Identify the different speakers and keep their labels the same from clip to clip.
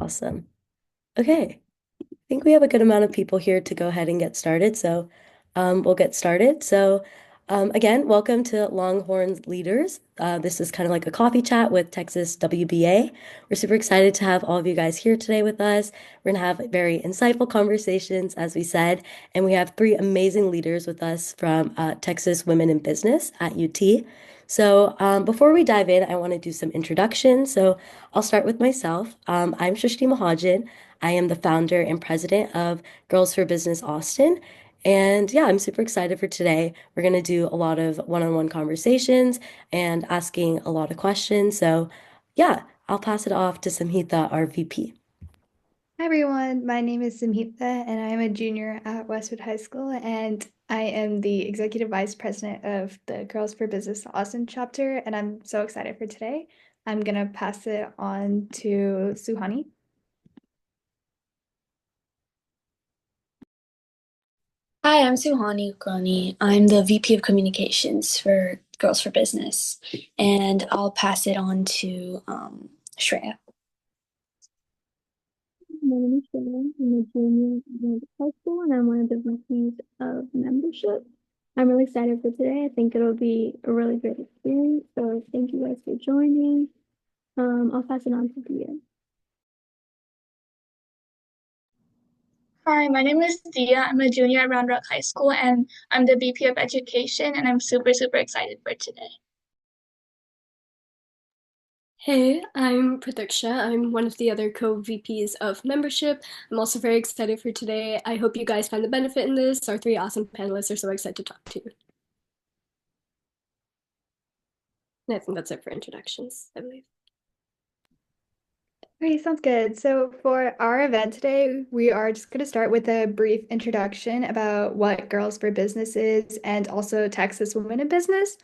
Speaker 1: Awesome. Okay. I think we have a good amount of people here to go ahead and get started. So we'll get started. Again, welcome to Longhorn Leaders. This is kind of like a coffee chat with Texas WBA. We're super excited to have all of you guys here today with us. We're going to have very insightful conversations, as we said, and we have three amazing leaders with us from Texas Women in Business at UT. Before we dive in, I want to do some introductions. So I'll start with myself. I'm Shrishti Mahajan. I am the founder and president of Girls for Business Austin. And yeah, I'm super excited for today. We're going to do a lot of one-on-one conversations and asking a lot of questions. So yeah, I'll pass it off to Samhita, our VP.
Speaker 2: Hi everyone, my name is Samhita and I am a junior at Westwood High School and I am the Executive Vice President of the Girls for Business Austin chapter and I'm so excited for today. I'm gonna pass it on to Suhani.
Speaker 3: Hi, I'm Suhani Ukrani. I'm the VP of Communications for Girls for Business, and I'll pass it on to Shreya.
Speaker 4: My name is Shreya. I'm a junior at high school and I'm one of the VPs of membership. I'm really excited for today. I think it'll be a really great experience. So thank you guys for joining. I'll pass it on to Dia.
Speaker 5: Hi, my name is Dia. I'm a junior at Round Rock High School and I'm the VP of Education and I'm super excited for today.
Speaker 6: Hey, I'm Pratiksha. I'm one of the other co-VPs of membership. I'm also very excited for today. I hope you guys find the benefit in this. Our three awesome panelists are so excited to talk to you. And I think that's it for introductions, I believe.
Speaker 2: Okay, sounds good. So for our event today, we are just going to start with a brief introduction about what Girls for Business is and also Texas Women in Business.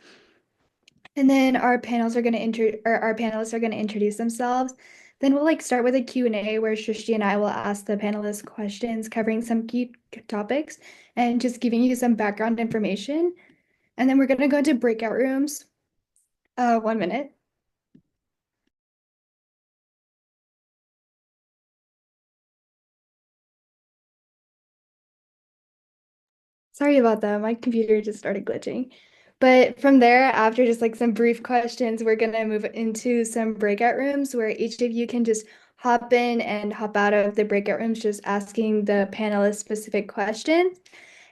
Speaker 2: And then our panelists are going to introduce themselves. Then we'll start with a Q&A where Shrishti and I will ask the panelists questions covering some key topics and just giving you some background information. And then we're going to go into breakout rooms. 1 minute. Sorry about that. My computer just started glitching. But from there, after just some brief questions, we're gonna move into some breakout rooms where each of you can just hop in and hop out of the breakout rooms, just asking the panelists specific questions.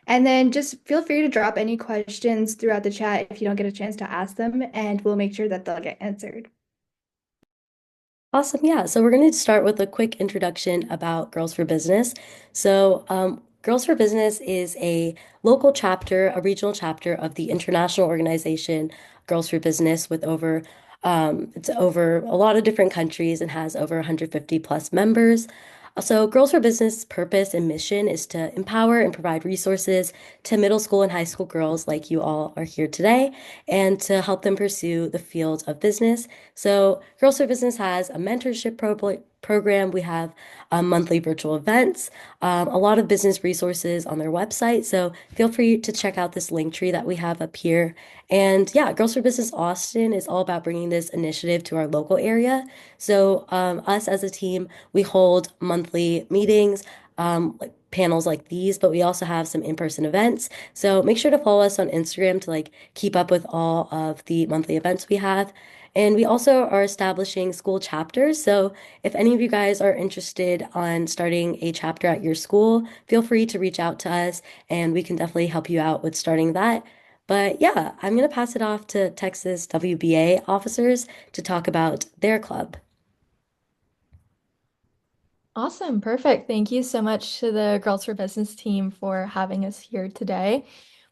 Speaker 2: And then just feel free to drop any questions throughout the chat if you don't get a chance to ask them, and we'll make sure that they'll get answered.
Speaker 1: Awesome. Yeah. So we're going to start with a quick introduction about Girls for Business. Girls for Business is a local chapter, a regional chapter of the international organization Girls for Business with it's over a lot of different countries and has over 150 plus members. So Girls for Business purpose and mission is to empower and provide resources to middle school and high school girls like you all are here today and to help them pursue the field of business. So Girls for Business has a mentorship program. We have monthly virtual events, a lot of business resources on their website. So feel free to check out this link tree that we have up here. And yeah, Girls for Business Austin is all about bringing this initiative to our local area. Us as a team, we hold monthly meetings, like panels like these, but we also have some in-person events. So make sure to follow us on Instagram to keep up with all of the monthly events we have. And we also are establishing school chapters. So if any of you guys are interested on starting a chapter at your school, feel free to reach out to us and we can definitely help you out with starting that. But yeah, I'm going to pass it off to Texas WBA officers to talk about their club.
Speaker 7: Awesome. Perfect. Thank you so much to the Girls for Business team for having us here today.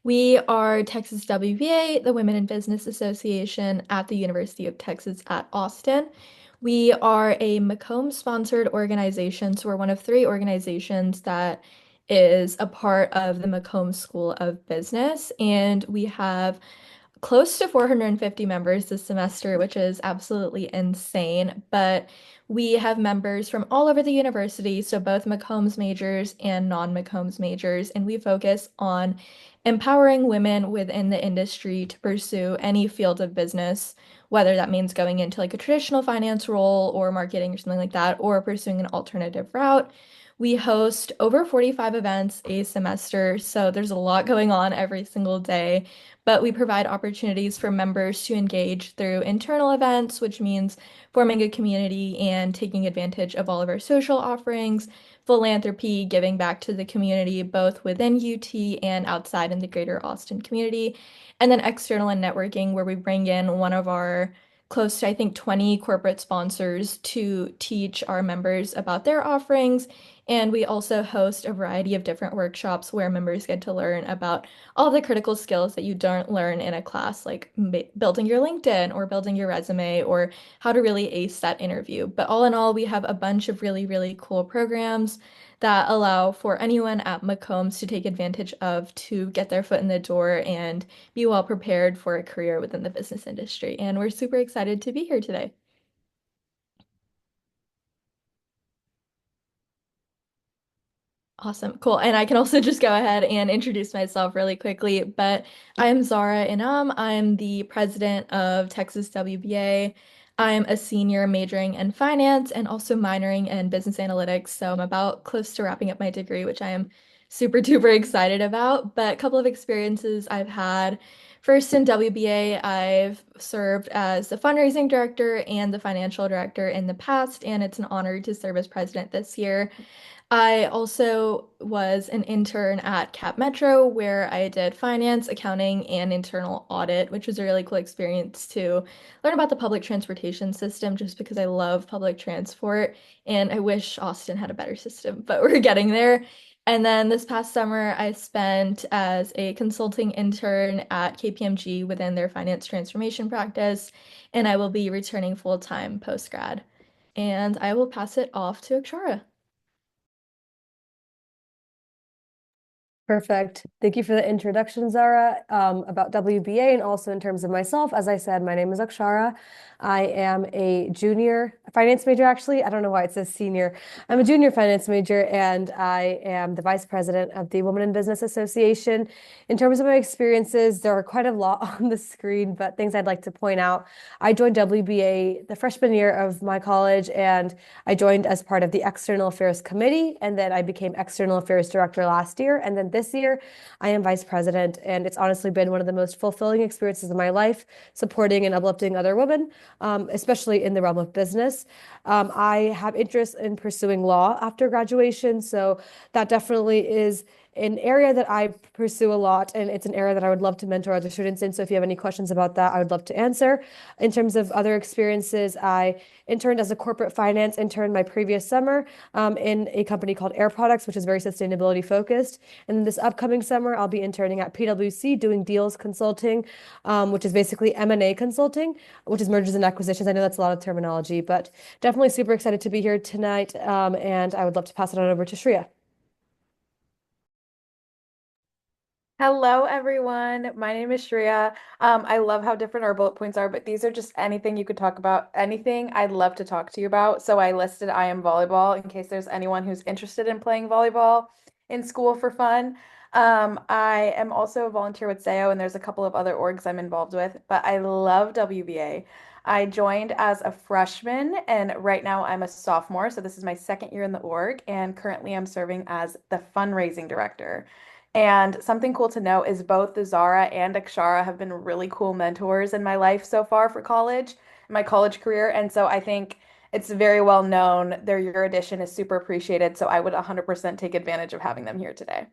Speaker 7: We are Texas WBA, the Women in Business Association at the University of Texas at Austin. We are a McCombs sponsored organization, so we're one of three organizations that is a part of the McCombs School of Business, and we have close to 450 members this semester, which is absolutely insane. But we have members from all over the university, so both McCombs majors and non-McCombs majors, and we focus on empowering women within the industry to pursue any field of business whether that means going into like a traditional finance role or marketing or something like that, or pursuing an alternative route. We host over 45 events a semester, so there's a lot going on every single day. But we provide opportunities for members to engage through internal events, which means forming a community and taking advantage of all of our social offerings, philanthropy, giving back to the community, both within UT and outside in the greater Austin community, and then external and networking, where we bring in one of our close to, I think, 20 corporate sponsors to teach our members about their offerings. And we also host a variety of different workshops where members get to learn about all the critical skills that you don't learn in a class, like building your LinkedIn or building your resume or how to really ace that interview. But all in all, we have a bunch of really, really cool programs that allow for anyone at McCombs to take advantage of to get their foot in the door and be well prepared for a career within the business industry. And we're super excited to be here today. Awesome. Cool. And I can also just go ahead and introduce myself really quickly. But I'm Zara Inam. I'm the president of Texas WBA. I'm a senior majoring in finance and also minoring in business analytics. So I'm about close to wrapping up my degree, which I am super duper excited about. But a couple of experiences I've had. First in WBA, I've served as the fundraising director and the financial director in the past, and it's an honor to serve as president this year. I also was an intern at Cap Metro where I did finance, accounting, and internal audit, which was a really cool experience to learn about the public transportation system just because I love public transport and I wish Austin had a better system, but we're getting there. And then this past summer, I spent as a consulting intern at KPMG within their finance transformation practice, and I will be returning full-time post-grad. And I will pass it off to Akshara.
Speaker 8: Perfect. Thank you for the introduction, Zara, about WBA and also in terms of myself. As I said, my name is Akshara. I am a junior finance major, actually. I don't know why it says senior. I'm a junior finance major, and I am the vice president of the Women in Business Association. In terms of my experiences, there are quite a lot on the screen, but things I'd like to point out. I joined WBA the freshman year of my college, and I joined as part of the External Affairs Committee, and then I became External Affairs Director last year. And then this year, I am Vice President, and it's honestly been one of the most fulfilling experiences of my life, supporting and uplifting other women, especially in the realm of business. I have interest in pursuing law after graduation, so that definitely is an area that I pursue a lot, and it's an area that I would love to mentor other students in. So if you have any questions about that, I would love to answer. In terms of other experiences, I interned as a corporate finance intern my previous summer in a company called Air Products, which is very sustainability focused. And then this upcoming summer, I'll be interning at PwC doing deals consulting, which is basically M&A consulting, which is mergers and acquisitions. I know that's a lot of terminology, but definitely super excited to be here tonight. And I would love to pass it on over to Shreya.
Speaker 9: Hello, everyone. My name is Shreya. I love how different our bullet points are, but these are just anything you could talk about, anything I'd love to talk to you about. So I listed I am volleyball in case there's anyone who's interested in playing volleyball in school for fun. I am also a volunteer with SAO, and there's a couple of other orgs I'm involved with, but I love WBA. I joined as a freshman, and right now I'm a sophomore. So this is my second year in the org, and currently I'm serving as the fundraising director. And something cool to note is both the Zara and Akshara have been really cool mentors in my life so far for college, my college career. And so I think it's very well known. Their year addition is super appreciated. So I would 100% take advantage of having them here today.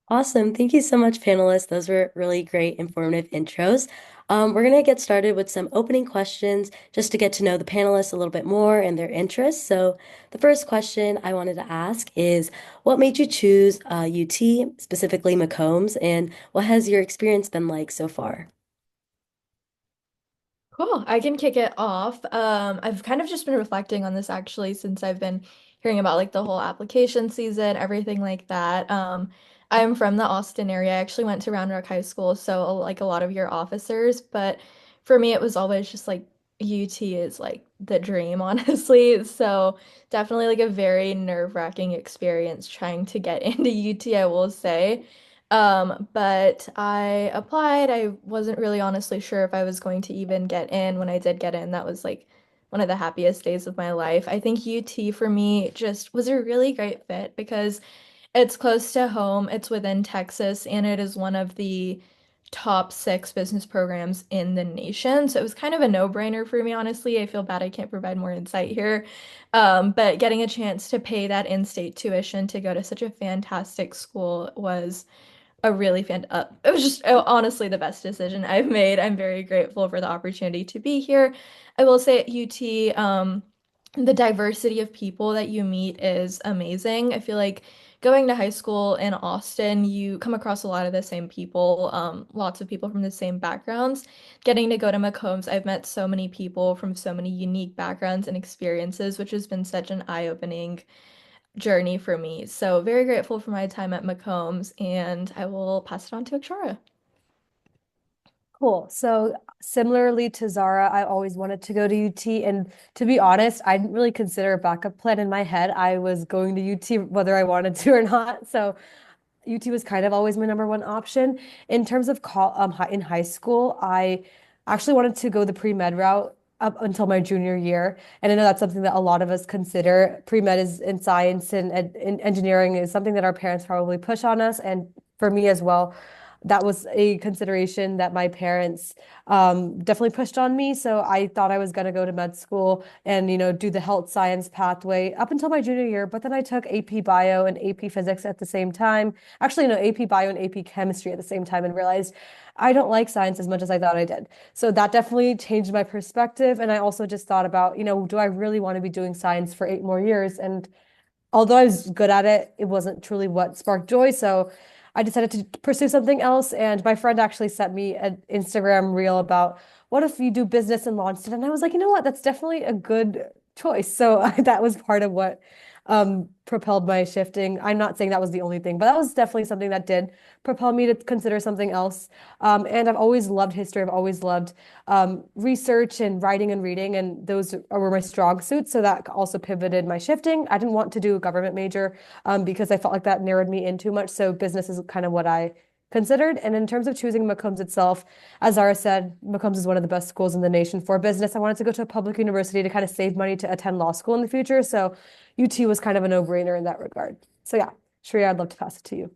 Speaker 1: Awesome. Thank you so much, panelists. Those were really great, informative intros. We're going to get started with some opening questions just to get to know the panelists a little bit more and their interests. So the first question I wanted to ask is, what made you choose UT, specifically McCombs, and what has your experience been like so far?
Speaker 7: Cool. I can kick it off. I've kind of just been reflecting on this actually since I've been hearing about like the whole application season, everything like that. I'm from the Austin area. I actually went to Round Rock High School, so like a lot of your officers, but for me it was always just like UT is like the dream, honestly. So definitely like a very nerve-wracking experience trying to get into UT, I will say. But I applied. I wasn't really honestly sure if I was going to even get in. When I did get in, that was like one of the happiest days of my life. I think UT for me just was a really great fit because it's close to home, it's within Texas, and it is one of the top 6 business programs in the nation. So it was kind of a no-brainer for me, honestly. I feel bad I can't provide more insight here. But getting a chance to pay that in-state tuition to go to such a fantastic school was a really it was just honestly the best decision I've made. I'm very grateful for the opportunity to be here. I will say at UT, the diversity of people that you meet is amazing. I feel like going to high school in Austin, you come across a lot of the same people, lots of people from the same backgrounds. Getting to go to McCombs, I've met so many people from so many unique backgrounds and experiences, which has been such an eye-opening journey for me. So very grateful for my time at McCombs, and I will pass it on to Akshara.
Speaker 8: Cool. So similarly to Zara, I always wanted to go to UT. And to be honest, I didn't really consider a backup plan in my head. I was going to UT whether I wanted to or not. So UT was kind of always my number one option. In terms of in high school, I actually wanted to go the pre-med route up until my junior year. And I know that's something that a lot of us consider. Pre-med is in science and in engineering is something that our parents probably push on us. And for me as well, that was a consideration that my parents definitely pushed on me. So I thought I was going to go to med school and, do the health science pathway up until my junior year. But then I took AP Bio and AP Physics at the same time. Actually, no, AP Bio and AP Chemistry at the same time and realized I don't like science as much as I thought I did. So that definitely changed my perspective. And I also just thought about, do I really want to be doing science for 8 more years? And although I was good at it, it wasn't truly what sparked joy. So I decided to pursue something else. And my friend actually sent me an Instagram reel about what if you do business in Launceston? And I was like, you know what? That's definitely a good choice. So that was part of what propelled my shifting. I'm not saying that was the only thing, but that was definitely something that did propel me to consider something else. And I've always loved history. I've always loved research and writing and reading, and those were my strong suits. So that also pivoted my shifting. I didn't want to do a government major because I felt like that narrowed me in too much. So business is kind of what I considered. And in terms of choosing McCombs itself, as Zara said, McCombs is one of the best schools in the nation for business. I wanted to go to a public university to kind of save money to attend law school in the future. So UT was kind of a no-brainer in that regard. So yeah, Shreya, I'd love to pass it to you.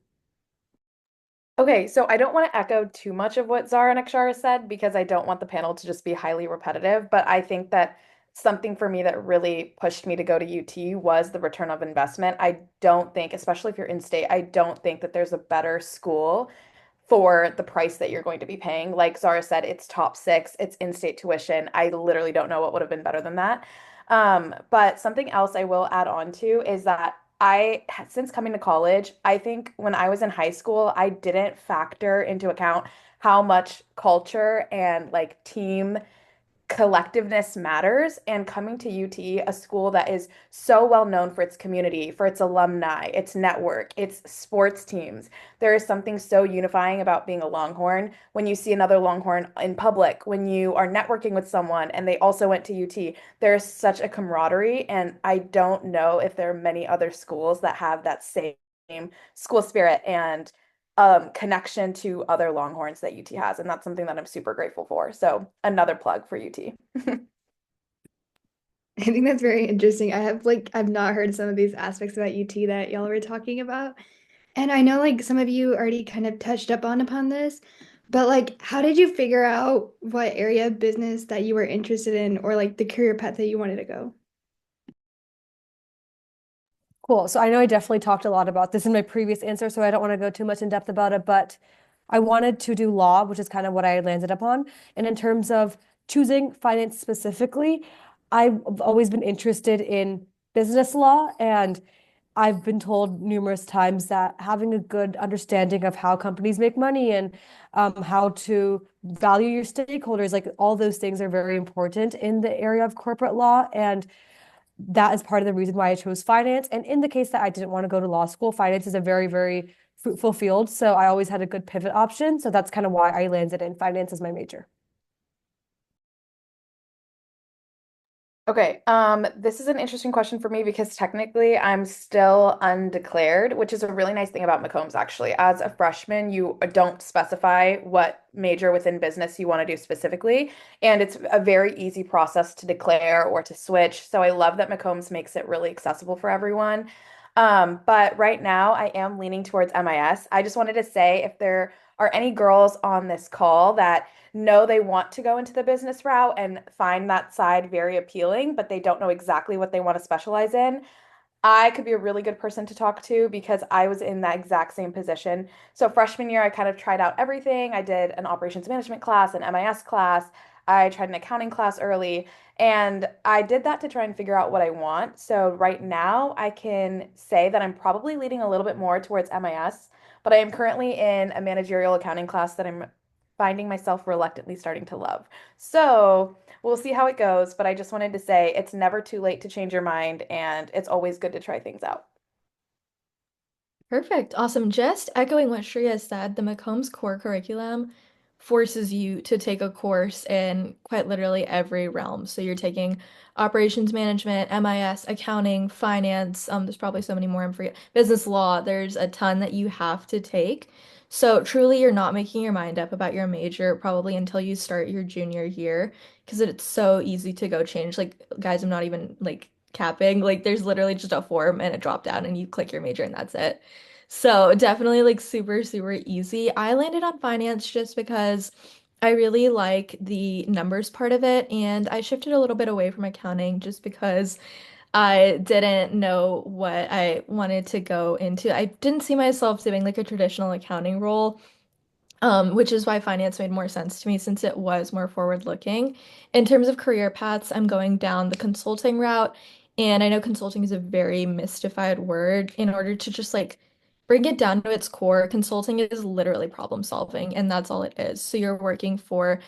Speaker 9: Okay, so I don't want to echo too much of what Zara and Akshara said because I don't want the panel to just be highly repetitive, but I think that something for me that really pushed me to go to UT was the return of investment. I don't think, especially if you're in state, I don't think that there's a better school for the price that you're going to be paying. Like Zara said, it's top 6, it's in-state tuition. I literally don't know what would have been better than that. But something else I will add on to is that since coming to college, I think when I was in high school, I didn't factor into account how much culture and like team collectiveness matters. And coming to UT, a school that is so well known for its community, for its alumni, its network, its sports teams, there is something so unifying about being a Longhorn when you see another Longhorn in public, when you are networking with someone and they also went to UT. There's such a camaraderie, and I don't know if there are many other schools that have that same school spirit and connection to other Longhorns that UT has. And that's something that I'm super grateful for. So another plug for UT.
Speaker 2: I think that's very interesting. I've not heard some of these aspects about UT that y'all were talking about. And I know like some of you already kind of touched upon this, but like how did you figure out what area of business that you were interested in or like the career path that you wanted to go?
Speaker 8: Cool. So I know I definitely talked a lot about this in my previous answer, so I don't want to go too much in depth about it, but I wanted to do law, which is kind of what I landed upon. And in terms of choosing finance specifically, I've always been interested in business law, and I've been told numerous times that having a good understanding of how companies make money and how to value your stakeholders, like all those things are very important in the area of corporate law. And that is part of the reason why I chose finance. And in the case that I didn't want to go to law school, finance is a very, very fruitful field. So I always had a good pivot option. So that's kind of why I landed in finance as my major.
Speaker 9: Okay, this is an interesting question for me because technically I'm still undeclared, which is a really nice thing about McCombs actually. As a freshman, you don't specify what major within business you want to do specifically, and it's a very easy process to declare or to switch. So I love that McCombs makes it really accessible for everyone. But right now I am leaning towards MIS. I just wanted to say if there are any girls on this call that know they want to go into the business route and find that side very appealing, but they don't know exactly what they want to specialize in, I could be a really good person to talk to because I was in that exact same position. So freshman year, I kind of tried out everything. I did an operations management class, an MIS class. I tried an accounting class early, and I did that to try and figure out what I want. So right now, I can say that I'm probably leading a little bit more towards MIS, but I am currently in a managerial accounting class that I'm finding myself reluctantly starting to love. So we'll see how it goes, but I just wanted to say it's never too late to change your mind, and it's always good to try things out.
Speaker 7: Perfect. Awesome. Just echoing what Shreya said, the McCombs core curriculum forces you to take a course in quite literally every realm. So you're taking operations management, MIS, accounting, finance. There's probably so many more. I'm forget business law. There's a ton that you have to take. So truly, you're not making your mind up about your major probably until you start your junior year because it's so easy to go change. Like, guys, I'm not even like capping. Like, there's literally just a form and a drop down, and you click your major, and that's it. So definitely like super, super easy. I landed on finance just because I really like the numbers part of it, and I shifted a little bit away from accounting just because I didn't know what I wanted to go into. I didn't see myself doing like a traditional accounting role. Which is why finance made more sense to me since it was more forward-looking. In terms of career paths, I'm going down the consulting route, and I know consulting is a very mystified word. In order to just like bring it down to its core, consulting is literally problem solving, and that's all it is. So you're working for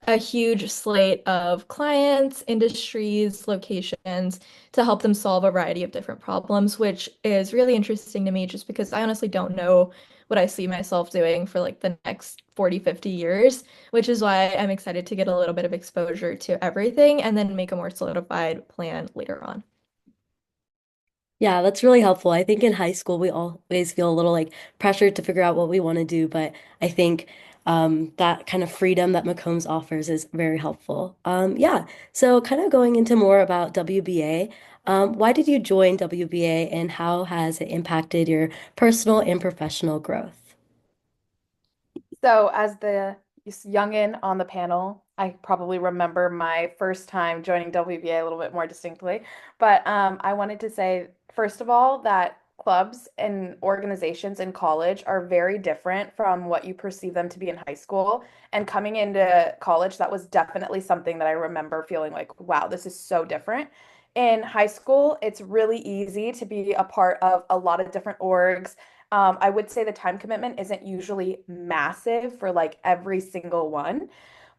Speaker 7: a huge slate of clients, industries, locations to help them solve a variety of different problems, which is really interesting to me just because I honestly don't know what I see myself doing for like the next 40, 50 years, which is why I'm excited to get a little bit of exposure to everything and then make a more solidified plan later on.
Speaker 1: Yeah, that's really helpful. I think in high school we always feel a little like pressured to figure out what we want to do, but I think that kind of freedom that McCombs offers is very helpful. Yeah, so kind of going into more about WBA, why did you join WBA and how has it impacted your personal and professional growth?
Speaker 9: So, as the youngin on the panel, I probably remember my first time joining WBA a little bit more distinctly. But I wanted to say, first of all, that clubs and organizations in college are very different from what you perceive them to be in high school. And coming into college, that was definitely something that I remember feeling like, wow, this is so different. In high school, it's really easy to be a part of a lot of different orgs. I would say the time commitment isn't usually massive for like every single one.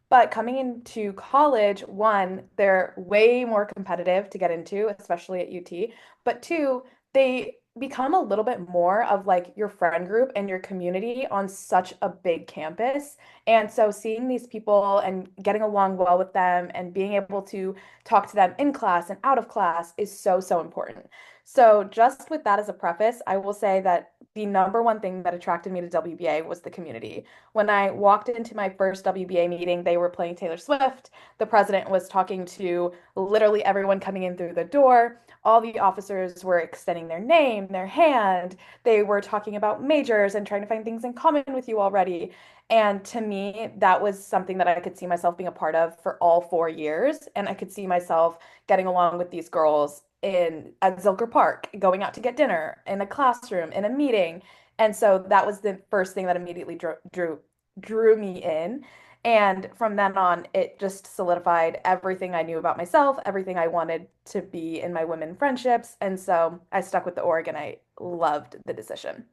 Speaker 9: But coming into college, one, they're way more competitive to get into, especially at UT. But two, they become a little bit more of like your friend group and your community on such a big campus. And so seeing these people and getting along well with them and being able to talk to them in class and out of class is so, so important. So, just with that as a preface, I will say that the number one thing that attracted me to WBA was the community. When I walked into my first WBA meeting, they were playing Taylor Swift. The president was talking to literally everyone coming in through the door. All the officers were extending their name, their hand. They were talking about majors and trying to find things in common with you already. And to me, that was something that I could see myself being a part of for all 4 years. And I could see myself getting along with these girls in at Zilker Park, going out to get dinner, in a classroom, in a meeting. And so that was the first thing that immediately drew me in. And from then on, it just solidified everything I knew about myself, everything I wanted to be in my women friendships. And so I stuck with the org and I loved the decision.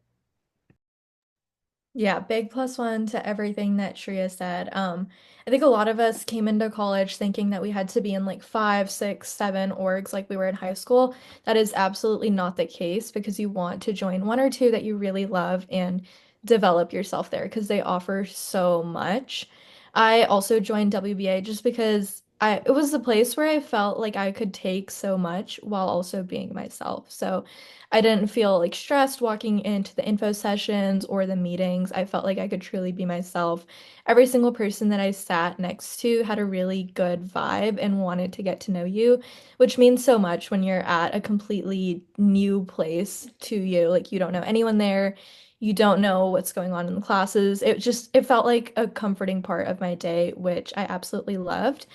Speaker 7: Yeah, big plus one to everything that Shreya said. I think a lot of us came into college thinking that we had to be in like five, six, seven orgs like we were in high school. That is absolutely not the case because you want to join one or two that you really love and develop yourself there because they offer so much. I also joined WBA just because it was the place where I felt like I could take so much while also being myself. So I didn't feel like stressed walking into the info sessions or the meetings. I felt like I could truly be myself. Every single person that I sat next to had a really good vibe and wanted to get to know you, which means so much when you're at a completely new place to you. Like you don't know anyone there. You don't know what's going on in the classes. It felt like a comforting part of my day, which I absolutely loved.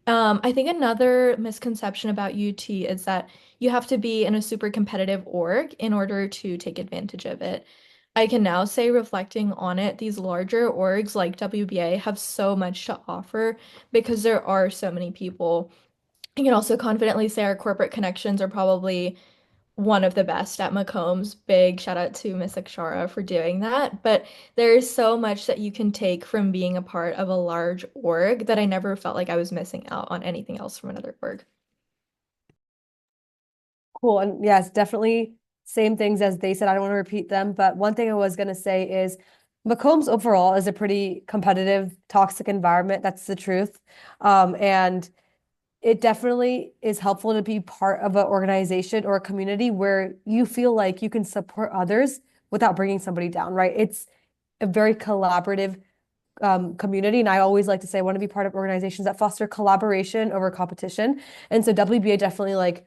Speaker 7: I think another misconception about UT is that you have to be in a super competitive org in order to take advantage of it. I can now say, reflecting on it, these larger orgs like WBA have so much to offer because there are so many people. I can also confidently say our corporate connections are probably one of the best at McCombs. Big shout out to Miss Akshara for doing that. But there is so much that you can take from being a part of a large org that I never felt like I was missing out on anything else from another org.
Speaker 8: Cool. And yes, definitely same things as they said. I don't want to repeat them, but one thing I was going to say is McCombs overall is a pretty competitive, toxic environment. That's the truth. And it definitely is helpful to be part of an organization or a community where you feel like you can support others without bringing somebody down, right? It's a very collaborative community. And I always like to say I want to be part of organizations that foster collaboration over competition. And so WBA definitely like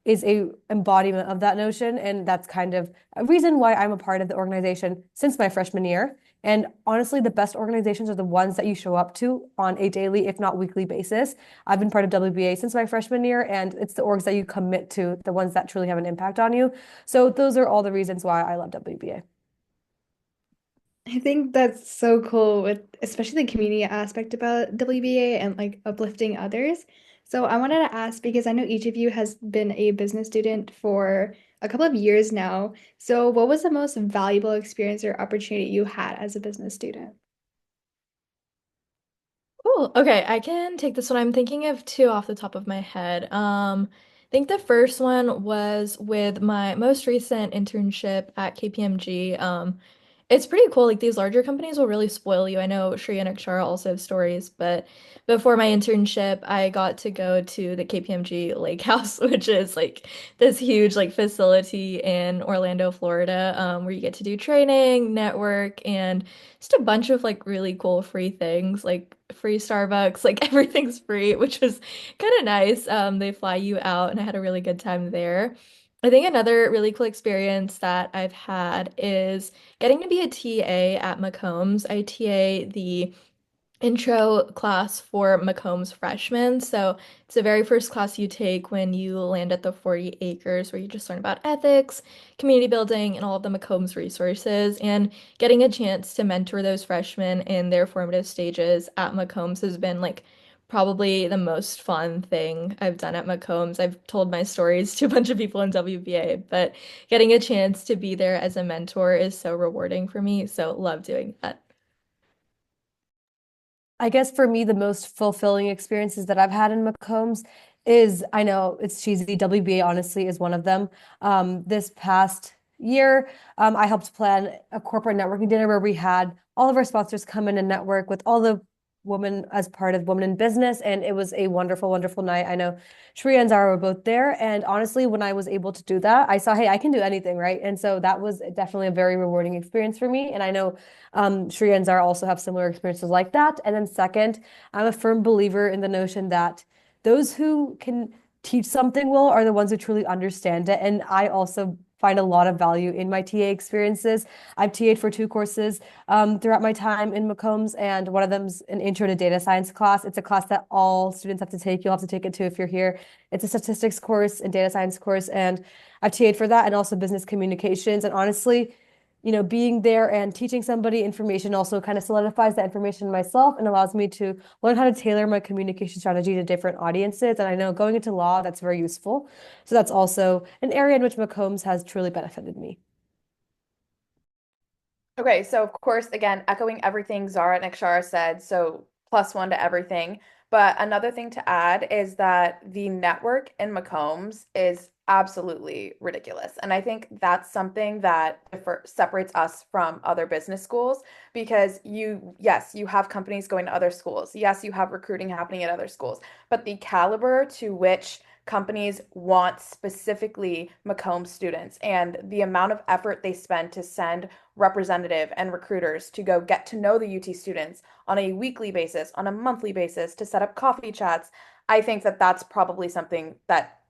Speaker 8: is a embodiment of that notion. And that's kind of a reason why I'm a part of the organization since my freshman year. And honestly, the best organizations are the ones that you show up to on a daily, if not weekly basis. I've been part of WBA since my freshman year, and it's the orgs that you commit to, the ones that truly have an impact on you. So those are all the reasons why I love WBA.
Speaker 2: I think that's so cool with especially the community aspect about WBA and like uplifting others. So I wanted to ask because I know each of you has been a business student for a couple of years now. So what was the most valuable experience or opportunity you had as a business student?
Speaker 7: Cool. Okay, I can take this one. I'm thinking of two off the top of my head. I think the first one was with my most recent internship at KPMG. It's pretty cool. Like these larger companies will really spoil you. I know Shri and Akshara also have stories, but before my internship, I got to go to the KPMG Lake House, which is like this huge like facility in Orlando, Florida, where you get to do training, network, and just a bunch of like really cool free things, like free Starbucks, like everything's free, which was kind of nice. They fly you out, and I had a really good time there. I think another really cool experience that I've had is getting to be a TA at McCombs. I TA the intro class for McCombs freshmen. So it's the very first class you take when you land at the 40 acres, where you just learn about ethics, community building, and all of the McCombs resources. And getting a chance to mentor those freshmen in their formative stages at McCombs has been like probably the most fun thing I've done at McCombs. I've told my stories to a bunch of people in WBA, but getting a chance to be there as a mentor is so rewarding for me. So love doing that.
Speaker 8: I guess for me, the most fulfilling experiences that I've had in McCombs is, I know it's cheesy, WBA honestly is one of them. This past year, I helped plan a corporate networking dinner where we had all of our sponsors come in and network with all the women as part of Women in Business. And it was a wonderful, wonderful night. I know Shreya and Zara were both there. And honestly, when I was able to do that, I saw, hey, I can do anything, right? And so that was definitely a very rewarding experience for me. And I know Shreya and Zara also have similar experiences like that. And then second, I'm a firm believer in the notion that those who can teach something well are the ones who truly understand it. And I also find a lot of value in my TA experiences. I've TA'd for two courses throughout my time in McCombs, and one of them's an intro to data science class. It's a class that all students have to take. You'll have to take it too if you're here. It's a statistics course and data science course, and I've TA'd for that and also business communications. And honestly, being there and teaching somebody information also kind of solidifies that information myself and allows me to learn how to tailor my communication strategy to different audiences. And I know going into law, that's very useful. So that's also an area in which McCombs has truly benefited me.
Speaker 9: Okay, so of course, again, echoing everything Zara and Akshara said, so +1 to everything. But another thing to add is that the network in McCombs is absolutely ridiculous. And I think that's something that separates us from other business schools because yes, you have companies going to other schools. Yes, you have recruiting happening at other schools, but the caliber to which companies want specifically McCombs students and the amount of effort they spend to send representative and recruiters to go get to know the UT students on a weekly basis, on a monthly basis, to set up coffee chats. I think that that's probably something that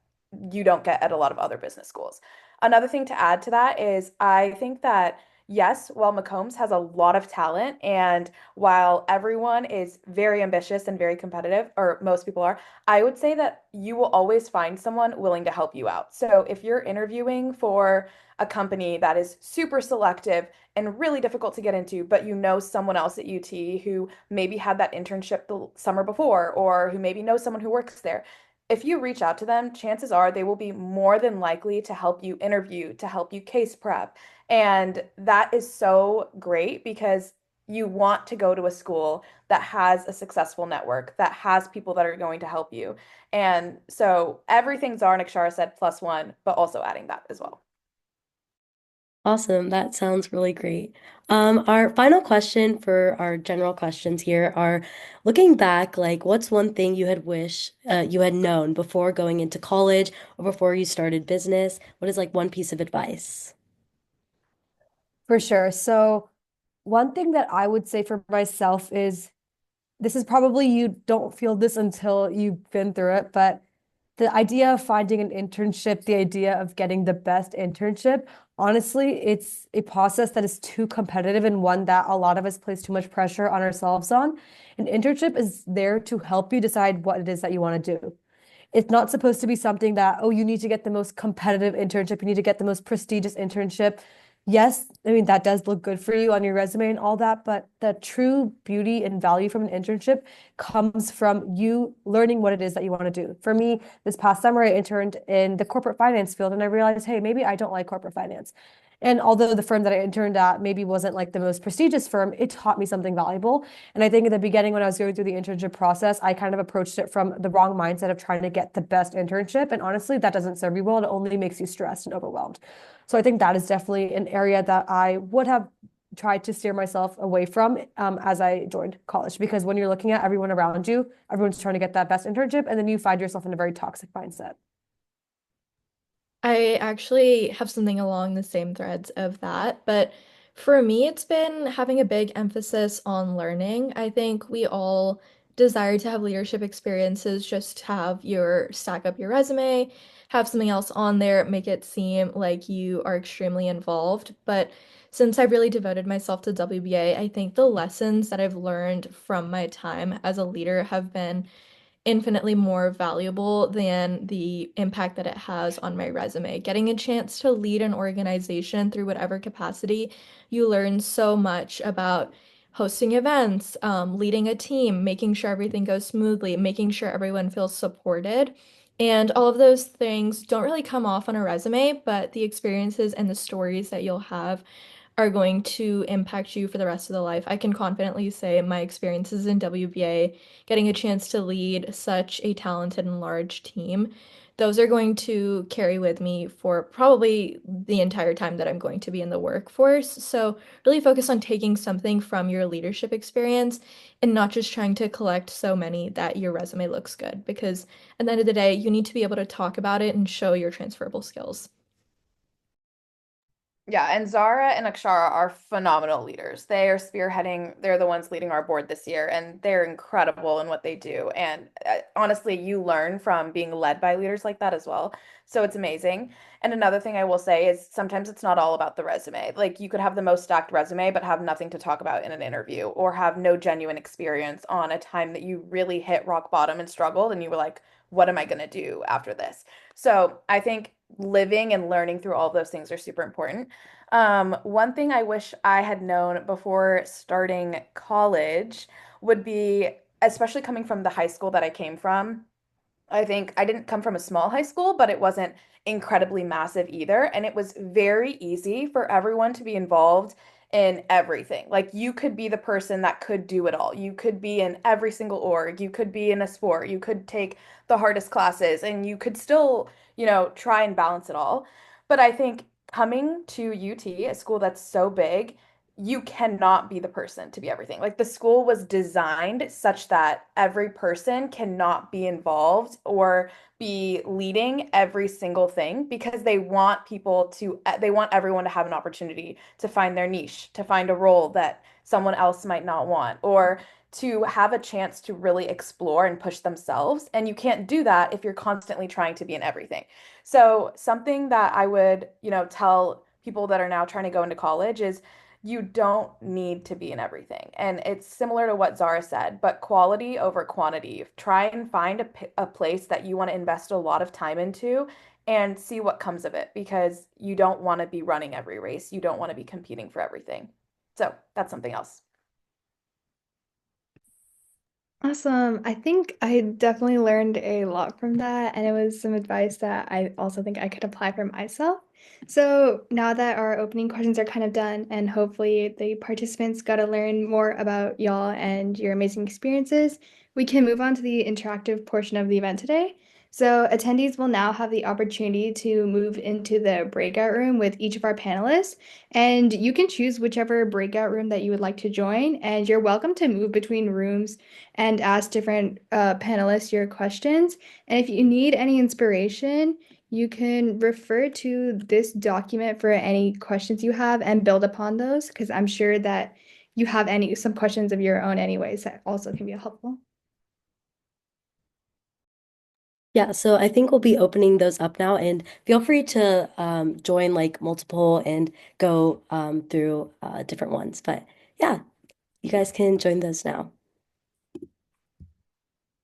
Speaker 9: you don't get at a lot of other business schools. Another thing to add to that is I think that yes, while McCombs has a lot of talent and while everyone is very ambitious and very competitive, or most people are, I would say that you will always find someone willing to help you out. So if you're interviewing for a company that is super selective and really difficult to get into, but you know someone else at UT who maybe had that internship the summer before, or who maybe knows someone who works there, if you reach out to them, chances are they will be more than likely to help you interview, to help you case prep. And that is so great because you want to go to a school that has a successful network, that has people that are going to help you. And so everything Zara and Akshara said plus one, but also adding that as well.
Speaker 1: Awesome. That sounds really great. Our final question for our general questions here are looking back, like what's one thing you had wish you had known before going into college or before you started business? What is like one piece of advice?
Speaker 8: For sure. So one thing that I would say for myself is this is probably you don't feel this until you've been through it, but the idea of finding an internship, the idea of getting the best internship, honestly, it's a process that is too competitive and one that a lot of us place too much pressure on ourselves on. An internship is there to help you decide what it is that you want to do. It's not supposed to be something that, oh, you need to get the most competitive internship, you need to get the most prestigious internship. Yes, I mean, that does look good for you on your resume and all that, but the true beauty and value from an internship comes from you learning what it is that you want to do. For me, this past summer, I interned in the corporate finance field and I realized, hey, maybe I don't like corporate finance. And although the firm that I interned at maybe wasn't like the most prestigious firm, it taught me something valuable. And I think at the beginning, when I was going through the internship process, I kind of approached it from the wrong mindset of trying to get the best internship. And honestly, that doesn't serve you well. It only makes you stressed and overwhelmed. So I think that is definitely an area that I would have tried to steer myself away from as I joined college. Because when you're looking at everyone around you, everyone's trying to get that best internship, and then you find yourself in a very toxic mindset.
Speaker 7: I actually have something along the same threads of that, but for me, it's been having a big emphasis on learning. I think we all desire to have leadership experiences, just have your stack up your resume, have something else on there, make it seem like you are extremely involved. But since I've really devoted myself to WBA, I think the lessons that I've learned from my time as a leader have been infinitely more valuable than the impact that it has on my resume. Getting a chance to lead an organization through whatever capacity, you learn so much about hosting events, leading a team, making sure everything goes smoothly, making sure everyone feels supported. And all of those things don't really come off on a resume, but the experiences and the stories that you'll have are going to impact you for the rest of the life. I can confidently say my experiences in WBA, getting a chance to lead such a talented and large team, those are going to carry with me for probably the entire time that I'm going to be in the workforce. So, really focus on taking something from your leadership experience and not just trying to collect so many that your resume looks good. Because at the end of the day, you need to be able to talk about it and show your transferable skills.
Speaker 9: Yeah, and Zara and Akshara are phenomenal leaders. They are spearheading, they're the ones leading our board this year, and they're incredible in what they do. And honestly, you learn from being led by leaders like that as well. So it's amazing. And another thing I will say is sometimes it's not all about the resume. Like you could have the most stacked resume, but have nothing to talk about in an interview, or have no genuine experience on a time that you really hit rock bottom and struggled, and you were like, what am I going to do after this? So I think living and learning through all of those things are super important. One thing I wish I had known before starting college would be, especially coming from the high school that I came from, I think I didn't come from a small high school, but it wasn't incredibly massive either. And it was very easy for everyone to be involved in everything. Like you could be the person that could do it all. You could be in every single org. You could be in a sport. You could take the hardest classes and you could still, try and balance it all. But I think coming to UT, a school that's so big, you cannot be the person to be everything. Like the school was designed such that every person cannot be involved or be leading every single thing because they want everyone to have an opportunity to find their niche, to find a role that someone else might not want, or to have a chance to really explore and push themselves. And you can't do that if you're constantly trying to be in everything. So something that I would, tell people that are now trying to go into college is you don't need to be in everything. And it's similar to what Zara said, but quality over quantity. Try and find a place that you want to invest a lot of time into and see what comes of it because you don't want to be running every race. You don't want to be competing for everything. So that's something else.
Speaker 2: Awesome. I think I definitely learned a lot from that, and it was some advice that I also think I could apply for myself. So now that our opening questions are kind of done, and hopefully the participants got to learn more about y'all and your amazing experiences, we can move on to the interactive portion of the event today. So attendees will now have the opportunity to move into the breakout room with each of our panelists, and you can choose whichever breakout room that you would like to join, and you're welcome to move between rooms and ask different panelists your questions. And if you need any inspiration, you can refer to this document for any questions you have and build upon those, because I'm sure that you have some questions of your own anyways that also can be helpful.
Speaker 1: Yeah, so I think we'll be opening those up now, and feel free to join like multiple and go through different ones. But yeah, you guys can join those now.